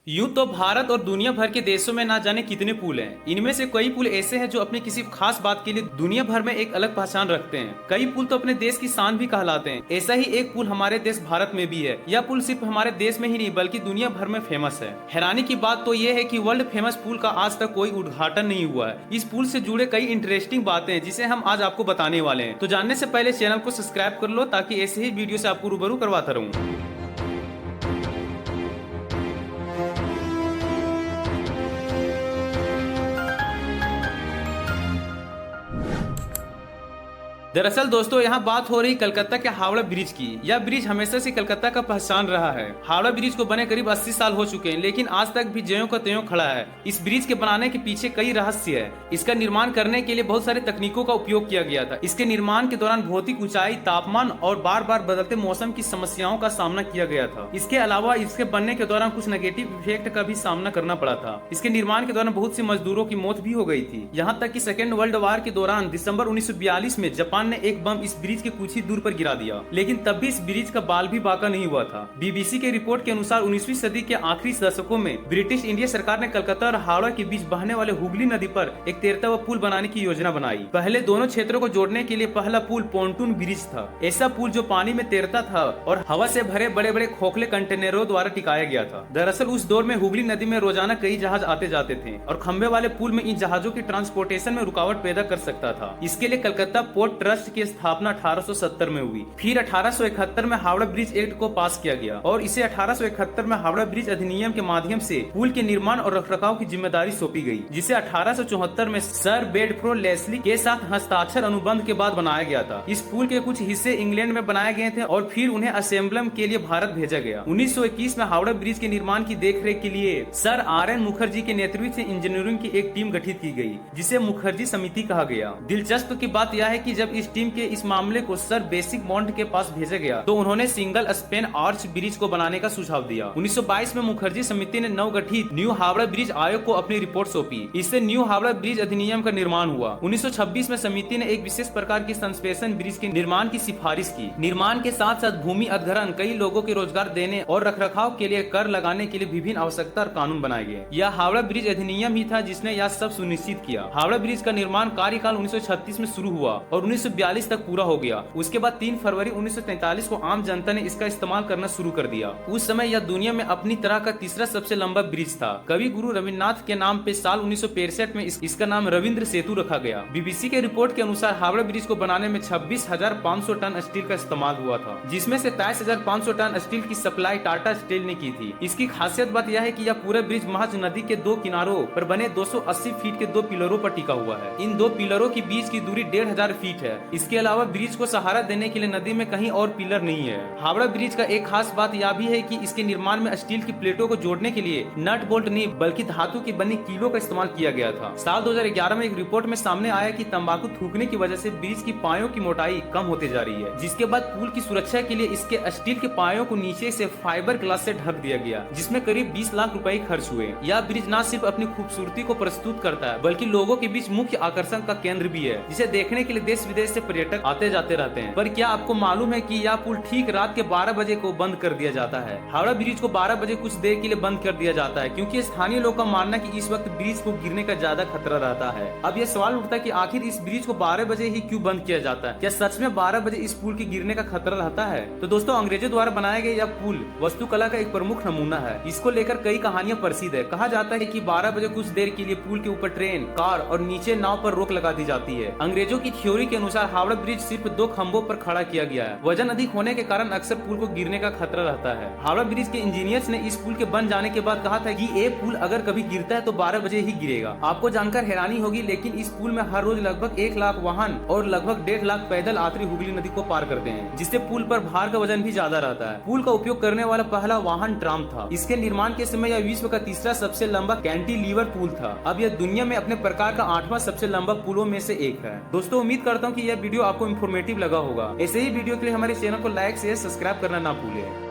यूं तो भारत और दुनिया भर के देशों में ना जाने कितने पुल हैं। इनमें से कई पुल ऐसे हैं जो अपनी किसी खास बात के लिए दुनिया भर में एक अलग पहचान रखते हैं। कई पुल तो अपने देश की शान भी कहलाते हैं। ऐसा ही एक पुल हमारे देश भारत में भी है। यह पुल सिर्फ हमारे देश में ही नहीं बल्कि दुनिया भर में फेमस है। हैरानी की बात तो यह है कि वर्ल्ड फेमस पुल का आज तक कोई उद्घाटन नहीं हुआ है। इस पुल से जुड़े कई इंटरेस्टिंग बातें हैं जिसे हम आज आपको बताने वाले हैं। तो जानने से पहले चैनल को सब्सक्राइब कर लो ताकि ऐसे ही वीडियो से आपको रूबरू करवाता रहूं। दरअसल दोस्तों यहाँ बात हो रही कलकत्ता के हावड़ा ब्रिज की। यह ब्रिज हमेशा से कलकत्ता का पहचान रहा है। हावड़ा ब्रिज को बने करीब 80 साल हो चुके हैं, लेकिन आज तक भी ज्यों का त्यों खड़ा है। इस ब्रिज के बनाने के पीछे कई रहस्य है। इसका निर्माण करने के लिए बहुत सारी तकनीकों का उपयोग किया गया था। इसके निर्माण के दौरान भौतिक ऊंचाई, तापमान और बार बार बदलते मौसम की समस्याओं का सामना किया गया था। इसके अलावा इसके बनने के दौरान कुछ नेगेटिव इफेक्ट का भी सामना करना पड़ा था। इसके निर्माण के दौरान बहुत सी मजदूरों की मौत भी हो गई थी। यहाँ तक कि सेकेंड वर्ल्ड वॉर के दौरान दिसंबर 1942 में जापान ने एक बम इस ब्रिज के कुछ ही दूर पर गिरा दिया, लेकिन तब भी इस ब्रिज का बाल भी बाका नहीं हुआ था। बीबीसी के रिपोर्ट के अनुसार 19वीं सदी के आखिरी दशकों में ब्रिटिश इंडिया सरकार ने कलकत्ता और हावड़ा के बीच बहने वाले हुगली नदी पर एक तैरता हुआ पुल बनाने की योजना बनाई। पहले दोनों क्षेत्रों को जोड़ने के लिए पहला पुल पोंटून ब्रिज था। ऐसा पुल जो पानी में तैरता था और हवा से भरे बड़े बड़े खोखले कंटेनरों द्वारा टिकाया गया था। दरअसल उस दौर में हुगली नदी में रोजाना कई जहाज आते जाते थे और खंबे वाले पुल में इन जहाजों की ट्रांसपोर्टेशन में रुकावट पैदा कर सकता था। इसके लिए कलकत्ता पोर्ट ट्रस्ट की स्थापना 1870 में हुई। फिर 1871 में हावड़ा ब्रिज एक्ट को पास किया गया और इसे 1871 में हावड़ा ब्रिज अधिनियम के माध्यम से पुल के निर्माण और रखरखाव की जिम्मेदारी सौंपी गई, जिसे 1874 में सर बेडफ्रो लेस्ली के साथ हस्ताक्षर अनुबंध के बाद बनाया गया था। इस पुल के कुछ हिस्से इंग्लैंड में बनाए गए थे और फिर उन्हें असेंबलम के लिए भारत भेजा गया। 1921 में हावड़ा ब्रिज के निर्माण की देखरेख के लिए सर RN मुखर्जी के नेतृत्व से इंजीनियरिंग की एक टीम गठित की गई, जिसे मुखर्जी समिति कहा गया। दिलचस्प की बात यह है कि जब इस टीम के इस मामले को सर बेसिक बॉन्ड के पास भेजा गया तो उन्होंने सिंगल स्पेन आर्च ब्रिज को बनाने का सुझाव दिया। 1922 में मुखर्जी समिति ने नवगठित न्यू हावड़ा ब्रिज आयोग को अपनी रिपोर्ट सौंपी। इससे न्यू हावड़ा ब्रिज अधिनियम का निर्माण हुआ। 1926 में समिति ने एक विशेष प्रकार की सस्पेंशन ब्रिज के निर्माण की सिफारिश की। निर्माण के साथ साथ भूमि अधिग्रहण, कई लोगों के रोजगार देने और रखरखाव के लिए कर लगाने के लिए विभिन्न आवश्यकता और कानून बनाए गए। यह हावड़ा ब्रिज अधिनियम ही था जिसने यह सब सुनिश्चित किया। हावड़ा ब्रिज का निर्माण कार्यकाल 1936 में शुरू हुआ और 1942 तक पूरा हो गया। उसके बाद 3 फरवरी 1943 को आम जनता ने इसका इस्तेमाल करना शुरू कर दिया। उस समय यह दुनिया में अपनी तरह का तीसरा सबसे लंबा ब्रिज था। कवि गुरु रविन्द्रनाथ के नाम पे साल 1965 में इसका नाम रविंद्र सेतु रखा गया। बीबीसी के रिपोर्ट के अनुसार हावड़ा ब्रिज को बनाने में 26,500 टन स्टील का इस्तेमाल हुआ था, जिसमें से 23,500 टन स्टील की सप्लाई टाटा स्टील ने की थी। इसकी खासियत बात यह है कि यह पूरा ब्रिज महज नदी के 2 किनारों पर बने 280 फीट के 2 पिलरों पर टिका हुआ है। इन 2 पिलरों के बीच की दूरी 1,500 फीट है। इसके अलावा ब्रिज को सहारा देने के लिए नदी में कहीं और पिलर नहीं है। हावड़ा ब्रिज का एक खास बात यह भी है कि इसके निर्माण में स्टील की प्लेटों को जोड़ने के लिए नट बोल्ट नहीं बल्कि धातु की बनी कीलों का इस्तेमाल किया गया था। साल 2011 में एक रिपोर्ट में सामने आया कि तंबाकू थूकने की वजह से ब्रिज की पायों की मोटाई कम होते जा रही है, जिसके बाद पुल की सुरक्षा के लिए इसके स्टील के पायों को नीचे से फाइबर ग्लास से ढक दिया गया, जिसमें करीब 20 लाख रुपए खर्च हुए। यह ब्रिज न सिर्फ अपनी खूबसूरती को प्रस्तुत करता है बल्कि लोगों के बीच मुख्य आकर्षण का केंद्र भी है, जिसे देखने के लिए देश विदेश से पर्यटक आते जाते रहते हैं। पर क्या आपको मालूम है कि यह पुल ठीक रात के 12 बजे को बंद कर दिया जाता है? हावड़ा ब्रिज को 12 बजे कुछ देर के लिए बंद कर दिया जाता है क्योंकि स्थानीय लोगों का मानना है कि इस वक्त ब्रिज को गिरने का ज्यादा खतरा रहता है। अब यह सवाल उठता है कि आखिर इस ब्रिज को 12 बजे ही क्यों बंद किया जाता है? क्या सच में 12 बजे इस पुल के गिरने का खतरा रहता है? तो दोस्तों, अंग्रेजों द्वारा बनाया गया यह पुल वास्तुकला का एक प्रमुख नमूना है। इसको लेकर कई कहानियां प्रसिद्ध है। कहा जाता है कि 12 बजे कुछ देर के लिए पुल के ऊपर ट्रेन, कार और नीचे नाव पर रोक लगा दी जाती है। अंग्रेजों की थ्योरी के अनुसार हावड़ा ब्रिज सिर्फ 2 खंभों पर खड़ा किया गया है। वजन अधिक होने के कारण अक्सर पुल को गिरने का खतरा रहता है। हावड़ा ब्रिज के इंजीनियर्स ने इस पुल के बन जाने के बाद कहा था कि ये पुल अगर कभी गिरता है तो 12 बजे ही गिरेगा। आपको जानकर हैरानी होगी, लेकिन इस पुल में हर रोज लगभग 1 लाख वाहन और लगभग 1.5 लाख पैदल यात्री हुगली नदी को पार करते हैं, जिससे पुल पर भार का वजन भी ज्यादा रहता है। पुल का उपयोग करने वाला पहला वाहन ट्राम था। इसके निर्माण के समय यह विश्व का तीसरा सबसे लंबा कैंटिलीवर पुल था। अब यह दुनिया में अपने प्रकार का 8वां सबसे लंबा पुलों में से एक है। दोस्तों, उम्मीद करता हूँ कि यह वीडियो आपको इन्फॉर्मेटिव लगा होगा। ऐसे ही वीडियो के लिए हमारे चैनल को लाइक, शेयर, सब्सक्राइब करना ना भूलें।